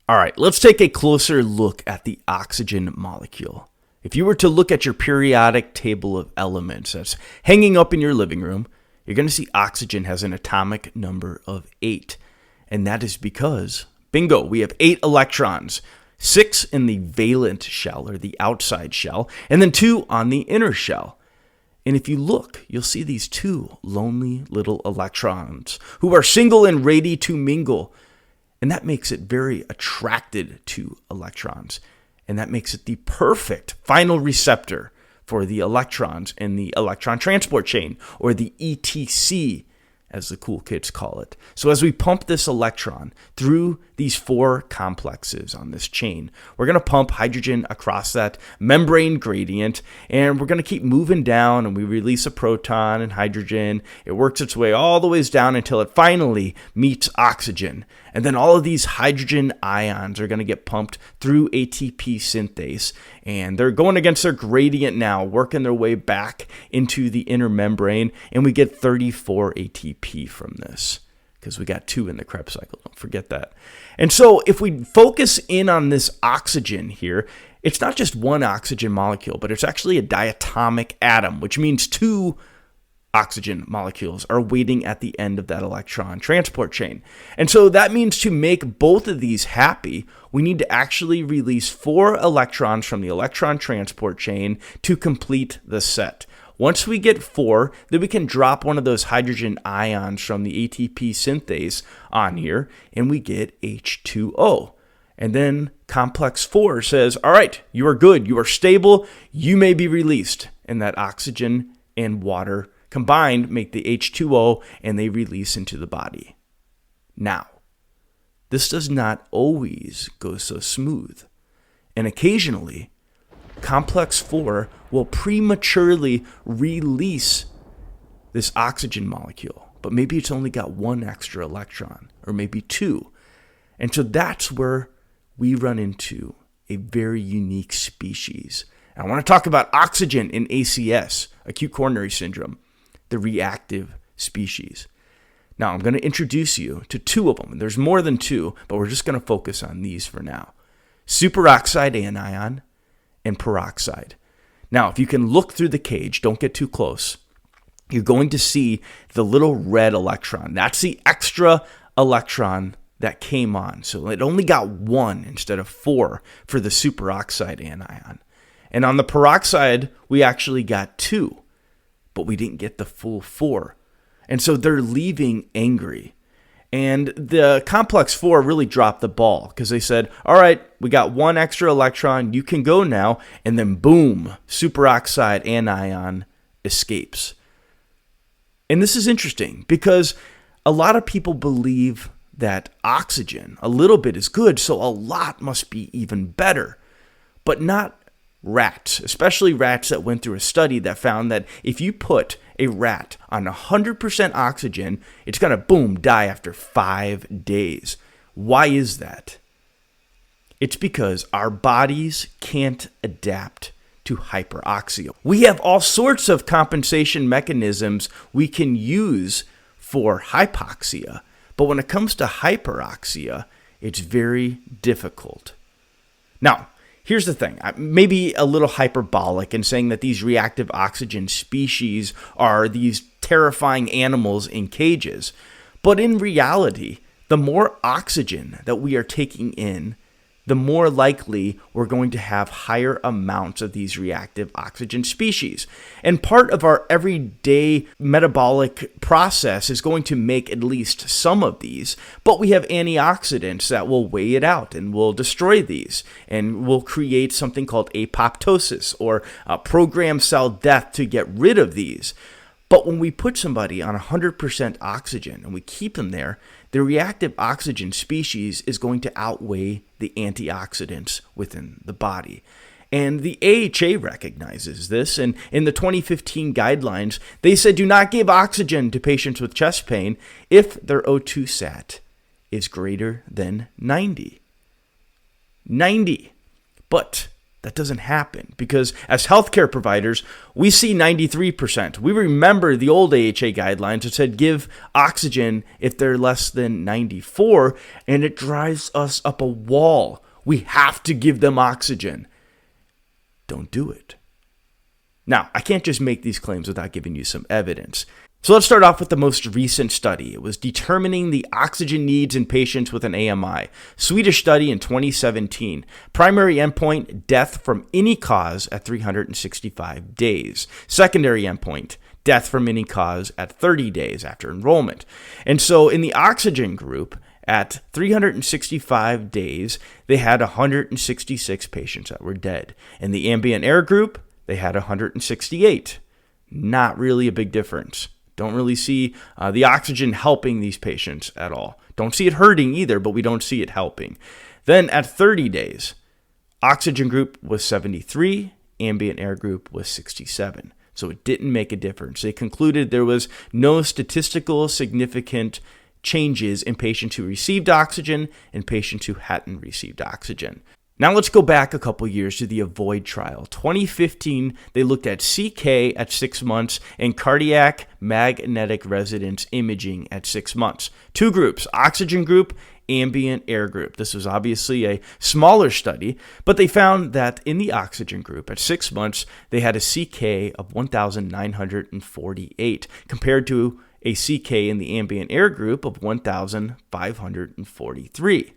All right, let's take a closer look at the oxygen molecule. If you were to look at your periodic table of elements that's hanging up in your living room, you're going to see oxygen has an atomic number of 8. And that is because, bingo, we have 8 electrons, 6 in the valent shell or the outside shell, and then 2 on the inner shell. And if you look, you'll see these 2 lonely little electrons who are single and ready to mingle. And that makes it very attracted to electrons. And that makes it the perfect final receptor for the electrons in the electron transport chain, or the ETC, as the cool kids call it. So as we pump this electron through these 4 complexes on this chain, we're going to pump hydrogen across that membrane gradient, and we're going to keep moving down, and we release a proton and hydrogen. It works its way all the ways down until it finally meets oxygen. And then all of these hydrogen ions are going to get pumped through ATP synthase, and they're going against their gradient now, working their way back into the inner membrane, and we get 34 ATP from this because we got 2 in the Krebs cycle. Don't forget that. And so if we focus in on this oxygen here, it's not just one oxygen molecule, but it's actually a diatomic atom, which means 2 oxygen molecules are waiting at the end of that electron transport chain. And so that means to make both of these happy, we need to actually release 4 electrons from the electron transport chain to complete the set. Once we get 4, then we can drop one of those hydrogen ions from the ATP synthase on here, and we get H2O. And then complex 4 says, all right, you are good, you are stable, you may be released. And that oxygen and water combined make the H2O, and they release into the body. Now, this does not always go so smooth. And occasionally, complex 4 will prematurely release this oxygen molecule. But maybe it's only got 1 extra electron, or maybe 2. And so that's where we run into a very unique species. And I want to talk about oxygen in ACS, acute coronary syndrome, the reactive species. Now, I'm going to introduce you to 2 of them. There's more than 2, but we're just going to focus on these for now. Superoxide anion and peroxide. Now, if you can look through the cage, don't get too close, you're going to see the little red electron. That's the extra electron that came on. So it only got 1 instead of 4 for the superoxide anion. And on the peroxide, we actually got 2. But we didn't get the full 4. And so they're leaving angry. And the complex 4 really dropped the ball because they said, all right, we got 1 extra electron, you can go now. And then boom, superoxide anion escapes. And this is interesting because a lot of people believe that oxygen, a little bit is good, so a lot must be even better. But not rats, especially rats that went through a study that found that if you put a rat on 100% oxygen, it's going to boom, die after 5 days. Why is that? It's because our bodies can't adapt to hyperoxia. We have all sorts of compensation mechanisms we can use for hypoxia, but when it comes to hyperoxia, it's very difficult. Now, here's the thing, maybe a little hyperbolic in saying that these reactive oxygen species are these terrifying animals in cages. But in reality, the more oxygen that we are taking in, the more likely we're going to have higher amounts of these reactive oxygen species. And part of our everyday metabolic process is going to make at least some of these, but we have antioxidants that will weigh it out and will destroy these and will create something called apoptosis or programmed cell death to get rid of these. But when we put somebody on 100% oxygen and we keep them there, the reactive oxygen species is going to outweigh the antioxidants within the body. And the AHA recognizes this, and in the 2015 guidelines, they said do not give oxygen to patients with chest pain if their O2 sat is greater than 90. 90. But That doesn't happen because as healthcare providers, we see 93%. We remember the old AHA guidelines that said give oxygen if they're less than 94, and it drives us up a wall. We have to give them oxygen. Don't do it. Now, I can't just make these claims without giving you some evidence. So let's start off with the most recent study. It was determining the oxygen needs in patients with an AMI. Swedish study in 2017. Primary endpoint, death from any cause at 365 days. Secondary endpoint, death from any cause at 30 days after enrollment. And so in the oxygen group, at 365 days, they had 166 patients that were dead. In the ambient air group, they had 168. Not really a big difference. Don't really see the oxygen helping these patients at all. Don't see it hurting either, but we don't see it helping. Then at 30 days, oxygen group was 73, ambient air group was 67. So it didn't make a difference. They concluded there was no statistical significant changes in patients who received oxygen and patients who hadn't received oxygen. Now let's go back a couple years to the AVOID trial. 2015, they looked at CK at 6 months and cardiac magnetic resonance imaging at 6 months. Two groups, oxygen group, ambient air group. This was obviously a smaller study, but they found that in the oxygen group at 6 months, they had a CK of 1,948 compared to a CK in the ambient air group of 1,543.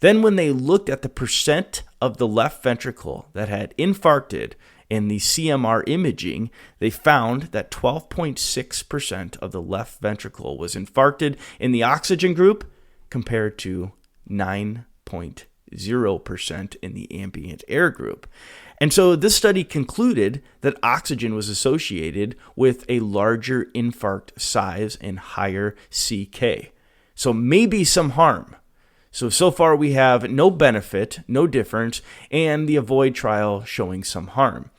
Then when they looked at the percent of the left ventricle that had infarcted in the CMR imaging, they found that 12.6% of the left ventricle was infarcted in the oxygen group compared to 9.0% in the ambient air group. And so this study concluded that oxygen was associated with a larger infarct size and higher CK. So maybe some harm. So far we have no benefit, no difference, and the AVOID trial showing some harm.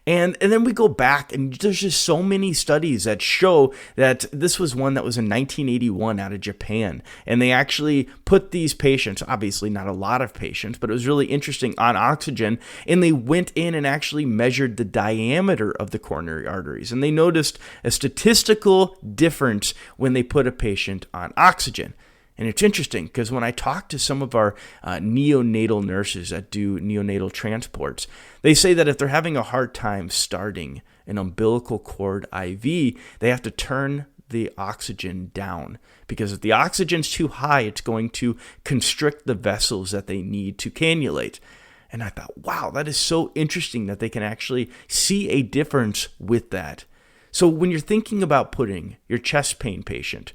And then we go back, and there's just so many studies that show that this was one that was in 1981 out of Japan. And they actually put these patients, obviously not a lot of patients, but it was really interesting, on oxygen. And they went in and actually measured the diameter of the coronary arteries. And they noticed a statistical difference when they put a patient on oxygen. And it's interesting because when I talk to some of our neonatal nurses that do neonatal transports, they say that if they're having a hard time starting an umbilical cord IV, they have to turn the oxygen down, because if the oxygen's too high, it's going to constrict the vessels that they need to cannulate. And I thought, wow, that is so interesting that they can actually see a difference with that. So when you're thinking about putting your chest pain patient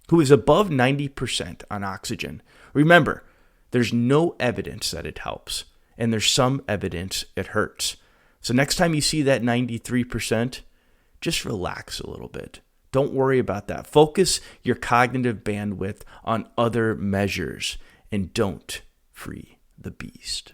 who is above 90% on oxygen, remember, there's no evidence that it helps, and there's some evidence it hurts. So next time you see that 93%, just relax a little bit. Don't worry about that. Focus your cognitive bandwidth on other measures, and don't free the beast.